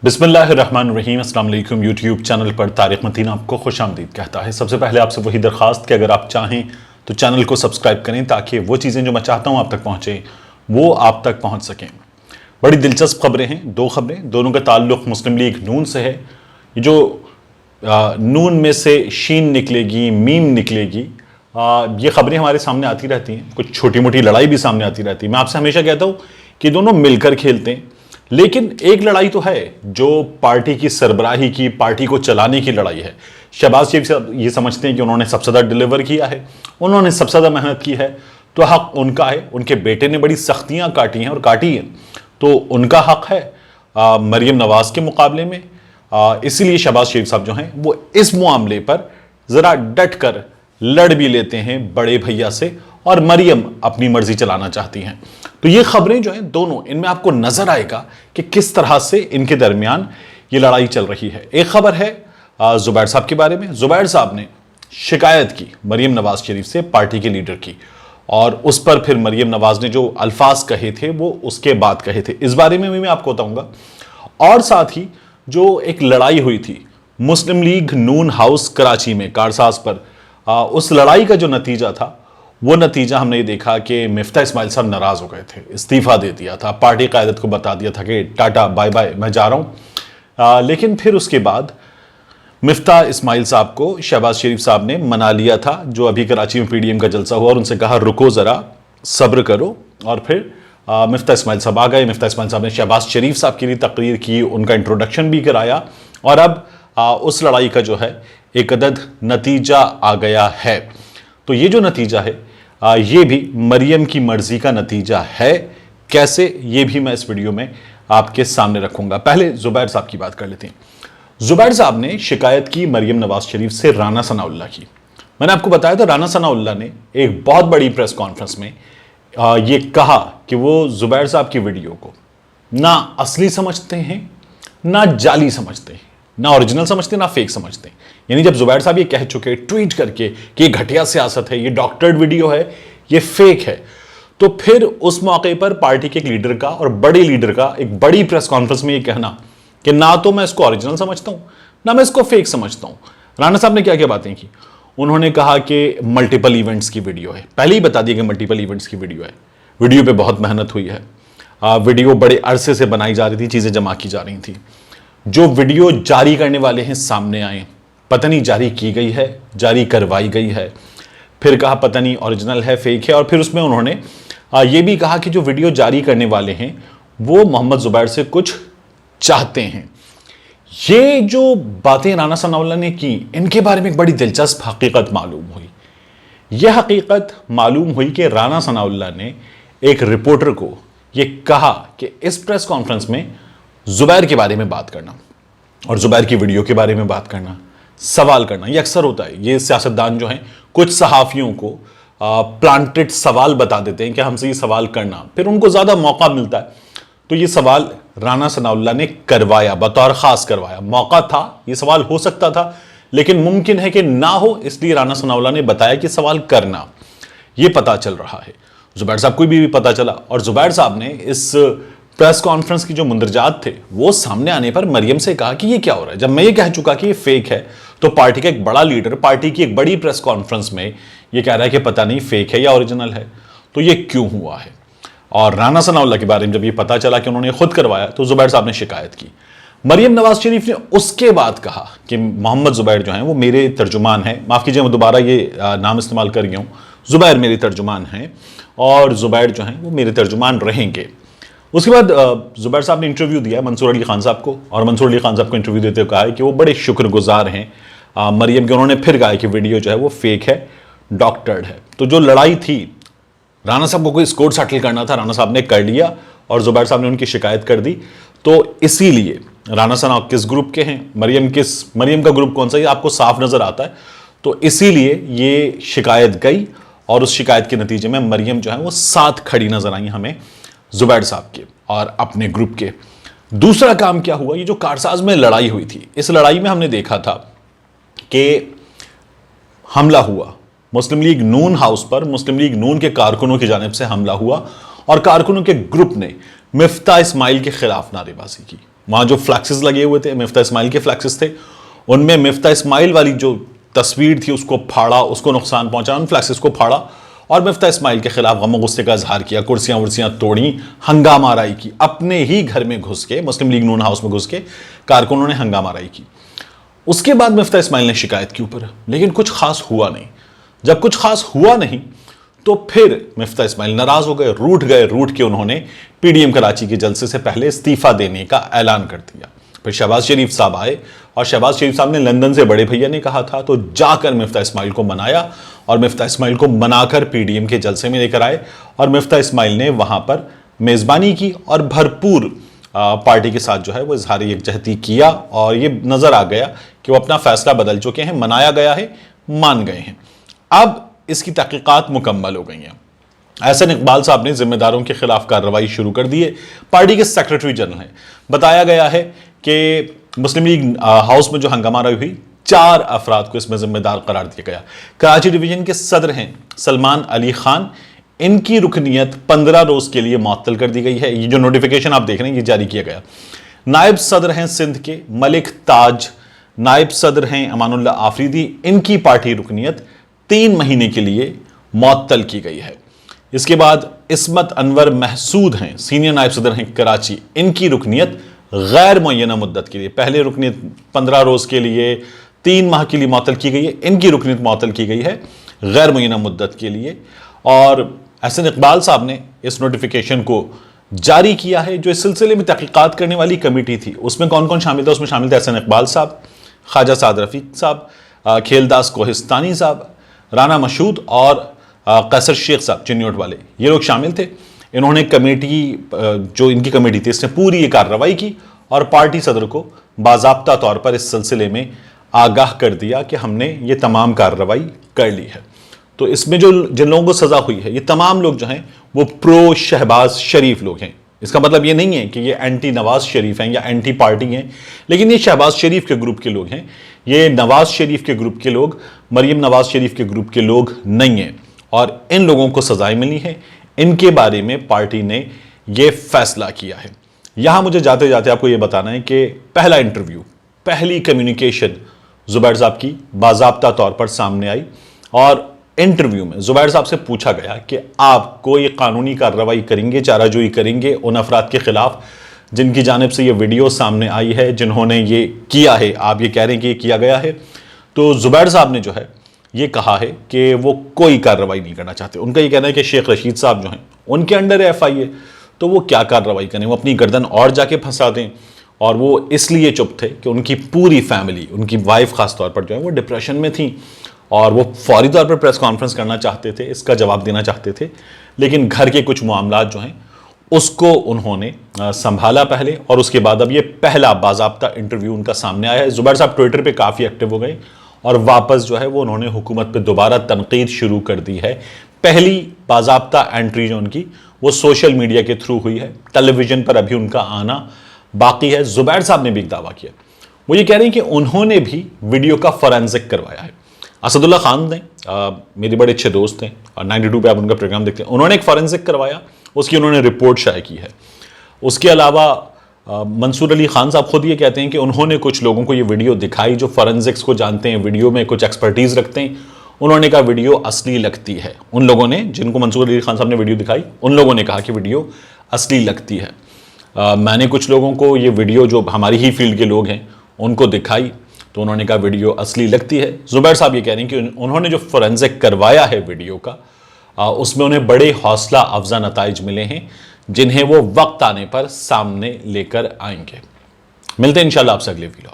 बिस्मिल्लाहिर्रहमानिर्रहीम। अस्सलाम वालेकुम। यूट्यूब चैनल पर तारिक मतीन आपको खुशामदीद कहता है। सबसे पहले आपसे वही दरख्वास्त कि अगर आप चाहें तो चैनल को सब्सक्राइब करें ताकि वो चीज़ें जो मैं चाहता हूँ आप तक पहुँचें वो आप तक पहुँच सकें। बड़ी दिलचस्प खबरें हैं, दो खबरें, दोनों का ताल्लुक़ मुस्लिम लीग नून से है। ये जो नून में से शीन निकलेगी, मीम निकलेगी, ये खबरें हमारे सामने आती रहती हैं। कुछ छोटी मोटी लड़ाई भी सामने आती रहती है। मैं आपसे हमेशा कहता हूँ कि दोनों मिलकर खेलते हैं, लेकिन एक लड़ाई तो है जो पार्टी की सरबराही की, पार्टी को चलाने की लड़ाई है। शहबाज शरीफ ये समझते हैं कि उन्होंने सबसे ज़्यादा डिलीवर किया है, उन्होंने सबसे ज़्यादा मेहनत की है, तो हक उनका है। उनके बेटे ने बड़ी सख्तियाँ काटी हैं और काटी हैं, तो उनका हक है मरीम नवाज़ के मुकाबले में। इसीलिए शहबाज शरीफ साहब जो हैं वो इस मामले पर ज़रा डट कर लड़ भी लेते हैं बड़े भैया से, और मरीम अपनी मर्जी चलाना चाहती हैं। तो ये खबरें जो हैं दोनों, इनमें आपको नजर आएगा कि किस तरह से इनके दरमियान ये लड़ाई चल रही है। एक खबर है जुबैर साहब के बारे में। जुबैर साहब ने शिकायत की मरीम नवाज शरीफ से, पार्टी के लीडर की, और उस पर फिर मरीम नवाज ने जो अल्फाज कहे थे वो उसके बाद कहे थे। इस बारे में भी मैं आपको बताऊंगा। और साथ ही जो एक लड़ाई हुई थी मुस्लिम लीग नून हाउस कराची में कारसाज पर, उस लड़ाई का जो नतीजा था वो नतीजा हमने ये देखा कि मिफ्ता इस्माइल साहब नाराज़ हो गए थे, इस्तीफ़ा दे दिया था, पार्टी क़यादत को बता दिया था कि टाटा बाय बाय, मैं जा रहा हूँ। लेकिन फिर उसके बाद मिफ्ता इस्माइल साहब को शहबाज शरीफ साहब ने मना लिया था, जो अभी कराची में पीडीएम का जलसा हुआ, और उनसे कहा रुको ज़रा, सब्र करो। और फिर मिफ्ता इस्माइल साहब आ गए। मिफ्ता इस्माइल साहब ने शहबाज शरीफ साहब के लिए तकरीर की, उनका इंट्रोडक्शन भी कराया, और अब उस लड़ाई का जो है एक अदद नतीजा आ गया है। तो ये जो नतीजा है ये भी मरियम की मर्जी का नतीजा है। कैसे, ये भी मैं इस वीडियो में आपके सामने रखूंगा। पहले जुबैर साहब की बात कर लेते हैं। जुबैर साहब ने शिकायत की मरियम नवाज शरीफ से राना सनाउल्लाह की। मैंने आपको बताया था राना सनाउल्लाह ने एक बहुत बड़ी प्रेस कॉन्फ्रेंस में ये कहा कि वो जुबैर साहब की वीडियो को ना असली समझते हैं, ना जाली समझते हैं, ना ओरिजिनल समझते, ना फेक समझते। यानी जब जुबैर साहब ये कह चुके ट्वीट करके कि ये घटिया सियासत है, ये डॉक्टर्ड वीडियो है, ये फेक है, तो फिर उस मौके पर पार्टी के एक लीडर का और बड़े लीडर का एक बड़ी प्रेस कॉन्फ्रेंस में ये कहना कि ना तो मैं इसको ओरिजिनल समझता हूं, ना मैं इसको फेक समझता हूं। राणा साहब ने क्या क्या बातें की। उन्होंने कहा कि मल्टीपल इवेंट्स की वीडियो है, पहले ही बता दिया कि मल्टीपल इवेंट्स की वीडियो है, वीडियो पर बहुत मेहनत हुई है, वीडियो बड़े अरसे से बनाई जा रही थी, चीज़ें जमा की जा रही थी, जो वीडियो जारी करने वाले हैं सामने आए, पता नहीं जारी की गई है, जारी करवाई गई है, फिर कहा पता नहीं ओरिजिनल है, फेक है, और फिर उसमें उन्होंने ये भी कहा कि जो वीडियो जारी करने वाले हैं वो मोहम्मद जुबैर से कुछ चाहते हैं। ये जो बातें राना सनाउल्लाह ने की, इनके बारे में एक बड़ी दिलचस्प हकीकत मालूम हुई। यह हकीकत मालूम हुई कि राना सनाउल्लाह ने एक रिपोर्टर को ये कहा कि इस प्रेस कॉन्फ्रेंस में जुबैर के बारे में बात करना और जुबैर की वीडियो के बारे में बात करना, सवाल करना, ये अक्सर होता है। ये सियासतदान जो हैं कुछ सहाफ़ियों को प्लांटेड सवाल बता देते हैं कि हमसे ये सवाल करना, फिर उनको ज़्यादा मौका मिलता है। तो ये सवाल राना सनाउल्लाह ने करवाया, बतौर ख़ास करवाया। मौका था, ये सवाल हो सकता था, लेकिन मुमकिन है कि ना हो, इसलिए राना सनाउल्लाह ने बताया कि सवाल करना। ये पता चल रहा है, जुबैर साहब को भी पता चला, और जुबैर साहब ने इस प्रेस कॉन्फ्रेंस की जो मुंदरजात थे वो सामने आने पर मरियम से कहा कि ये क्या हो रहा है। जब मैं ये कह चुका कि ये फेक है, तो पार्टी का एक बड़ा लीडर पार्टी की एक बड़ी प्रेस कॉन्फ्रेंस में ये कह रहा है कि पता नहीं फेक है या ओरिजिनल है, तो ये क्यों हुआ है। और राना सनाउल्लाह के बारे में जब ये पता चला कि उन्होंने खुद करवाया, तो जुबैर साहब ने शिकायत की। मरियम नवाज शरीफ ने उसके बाद कहा कि मोहम्मद जुबैर जो हैं वो मेरे तर्जुमान हैं। माफ़ कीजिए, मैं दोबारा ये नाम इस्तेमाल कर गया हूँ। जुबैर मेरे तर्जुमान हैं और जुबैर जो हैं वो मेरे तर्जुमान रहेंगे। उसके बाद जुबैर साहब ने इंटरव्यू दिया मंसूर अली खान साहब को, और मंसूर अली खान साहब को इंटरव्यू देते हुए कहा है कि वो बड़े शुक्रगुजार हैं मरियम के। उन्होंने फिर कहा कि वीडियो जो है वो फेक है, डॉक्टर्ड है। तो जो लड़ाई थी, राना साहब को कोई स्कोर सेटल करना था, राना साहब ने कर लिया और जुबैर साहब ने उनकी शिकायत कर दी। तो इसीलिए राना साहब किस ग्रुप के हैं, मरियम का ग्रुप कौन सा, ये आपको साफ नजर आता है। तो इसीलिए ये शिकायत गई, और उस शिकायत के नतीजे में मरियम जो है वो साथ खड़ी नजर आई हमें जुबैर साहब के और अपने ग्रुप के। दूसरा काम क्या हुआ, ये जो कारसाज में लड़ाई हुई थी, इस लड़ाई में हमने देखा था कि हमला हुआ मुस्लिम लीग नून हाउस पर, मुस्लिम लीग नून के कारकुनों की जानिब से हमला हुआ, और कारकुनों के ग्रुप ने मिफ्ता इस्माइल के खिलाफ नारेबाजी की। वहाँ जो फ्लैक्सेस लगे हुए थे, मिफ्ता इस्माइल के फ्लैक्सेस थे, उनमें मिफ्ता इस्माइल वाली जो तस्वीर थी उसको फाड़ा, उसको नुकसान पहुंचा, उन फ्लैक्सेस को फाड़ा और मिफ्ता इस्माइल के खिलाफ गम गुस्से का इजहार किया, कुर्सियां वुर्सियां तोड़ी, हंगामाराई की, अपने ही घर में घुस के, मुस्लिम लीग नून हाउस में घुस के कारकुनों ने हंगामाराई की। उसके बाद मिफ्ता इस्माइल ने शिकायत की ऊपर, लेकिन कुछ खास हुआ नहीं। जब कुछ खास हुआ नहीं तो फिर मिफ्ता इस्माइल नाराज हो गए, रूठ के उन्होंने पीडीएम कराची के जलसे से पहले इस्तीफा देने का ऐलान कर दिया। फिर शहबाज शरीफ साहब आए और शहबाज शरीफ साहब ने लंदन से बड़े भैया ने कहा था, तो जाकर मिफ्ता इस्माइल को मनाया और मिफ्ता इस्माइल को मनाकर पीडीएम के जलसे में लेकर आए और मिफ्ता इस्माइल ने वहां पर मेजबानी की और भरपूर पार्टी के साथ जो है वो इजहार यकजहती किया और ये नजर आ गया कि वो अपना फैसला बदल चुके हैं, मनाया गया है, मान गए हैं। अब इसकी तहकीकात मुकम्मल हो गई हैं। एहसन इकबाल साहब ने जिम्मेदारों के खिलाफ कार्रवाई शुरू कर दी है। पार्टी के सेक्रेटरी जनरल हैं, बताया गया है कि मुस्लिम लीग हाउस में जो हंगामा हुई 4 अफराद को इसमें जिम्मेदार करार दिया गया। कराची डिवीजन के सदर हैं सलमान अली खान, इनकी रुकनीत 15 रोज के लिए मुअत्तल कर दी गई है। ये जो नोटिफिकेशन आप देख रहे हैं ये जारी किया गया। नायब सदर हैं सिंध के मलिक ताज, नायब सदर हैं अमानुल्लाह आफरीदी, इनकी पार्टी रुकनीत 3 महीने के लिए मुअत्तल की गई है। इसके बाद इस्मत अनवर महसूद हैं, सीनियर नायब सदर हैं कराची, इनकी रुकनीत गैर मुअय्यना मुद्दत के लिए, पहले रुकनीत 15 रोज के लिए 3 माह के लिए मुअत्तल की गई है, इनकी रुकनीत मुअत्तल की गई है गैर मुअय्यना मुद्दत के लिए। और एहसन इकबाल साहब ने इस नोटिफिकेशन को जारी किया है। जो इस सिलसिले में तहकीकात करने वाली कमेटी थी उसमें कौन कौन शामिल था? उसमें शामिल थे एहसन इकबाल साहब, ख्वाजा साद रफीक साहब, खेलदास कोहिस्तानी साहब, राना मशहूद और कैसर शेख साहब चिन्योट वाले, ये लोग शामिल थे। इन्होंने कमेटी, जो इनकी कमेटी थी, इसने पूरी ये कार्रवाई की और पार्टी सदर को बाज़ाब्ता तौर पर इस सिलसिले में आगाह कर दिया कि हमने ये तमाम कार्रवाई कर ली है। तो इसमें जो जिन लोगों को सज़ा हुई है ये तमाम लोग जो हैं वो प्रो शहबाज शरीफ लोग हैं। इसका मतलब ये नहीं है कि ये एंटी नवाज शरीफ हैं या एंटी पार्टी हैं, लेकिन ये शहबाज शरीफ के ग्रुप के लोग हैं। ये नवाज शरीफ के ग्रुप के लोग, मरीम नवाज शरीफ के ग्रुप के लोग नहीं हैं और इन लोगों को सजाएं मिली हैं। इनके बारे में पार्टी ने ये फैसला किया है। यहां मुझे जाते जाते आपको ये बताना है कि पहला इंटरव्यू, पहली कम्युनिकेशन जुबैर साहब की बाज़ाब्ता तौर पर सामने आई और इंटरव्यू में जुबैर साहब से पूछा गया कि आप कोई कानूनी कार्रवाई करेंगे, चाराजोई करेंगे उन अफराद के खिलाफ जिनकी जानिब से ये वीडियो सामने आई है, जिन्होंने ये किया है, आप ये कह रहे हैं कि ये किया गया है। तो जुबैर साहब ने जो है ये कहा है कि वो कोई कार्रवाई नहीं करना चाहते। उनका ये कहना है कि शेख रशीद साहब जो हैं उनके अंडर है FIA, तो वो क्या कार्रवाई करें, वो अपनी गर्दन और जाके फंसा दें। और वो इसलिए चुप थे कि उनकी पूरी फैमिली, उनकी वाइफ खास तौर पर जो है वो डिप्रेशन में थी और वो फौरी तौर पर प्रेस कॉन्फ्रेंस करना चाहते थे, इसका जवाब देना चाहते थे, लेकिन घर के कुछ मामलात जो हैं उसको उन्होंने संभाला पहले और उसके बाद अब ये पहला बाज़ाब्ता इंटरव्यू उनका सामने आया है। जुबैर साहब ट्विटर पे काफ़ी एक्टिव हो गए और वापस जो है वो उन्होंने हुकूमत पे दोबारा तनकीद शुरू कर दी है। पहली बाज़ाब्ता एंट्री जो उनकी वो सोशल मीडिया के थ्रू हुई है, टेलीविजन पर अभी उनका आना बाकी है। जुबैर साहब ने भी एक दावा किया, वो ये कह रहे हैं कि उन्होंने भी वीडियो का फॉरेंसिक करवाया है। असदुल्ला खान ने, मेरे बड़े अच्छे दोस्त हैं और 92 पे आप उनका प्रोग्राम देखते हैं, उन्होंने एक फॉरेंसिक करवाया, उसकी उन्होंने रिपोर्ट शाये की है। उसके अलावा मंसूर अली खान साहब खुद ये कहते हैं कि उन्होंने कुछ लोगों को ये वीडियो दिखाई जो फॉरेंसिक्स को जानते हैं, वीडियो में कुछ एक्सपर्टीज रखते हैं। उन्होंने कहा वीडियो असली लगती है। उन लोगों ने, जिनको मंसूर अली खान साहब ने वीडियो दिखाई, उन लोगों ने कहा कि वीडियो असली लगती है। मैंने कुछ लोगों को ये वीडियो, जो हमारी ही फील्ड के लोग हैं, उनको दिखाई तो उन्होंने कहा वीडियो असली लगती है। जुबैर साहब ये कह रहे हैं कि उन्होंने जो फॉरेंसिक करवाया है वीडियो का, उसमें उन्हें बड़े हौसला अफजा नताइज मिले हैं जिन्हें वो वक्त आने पर सामने लेकर आएंगे। मिलते हैं इंशाल्लाह आपसे अगले वीडियो।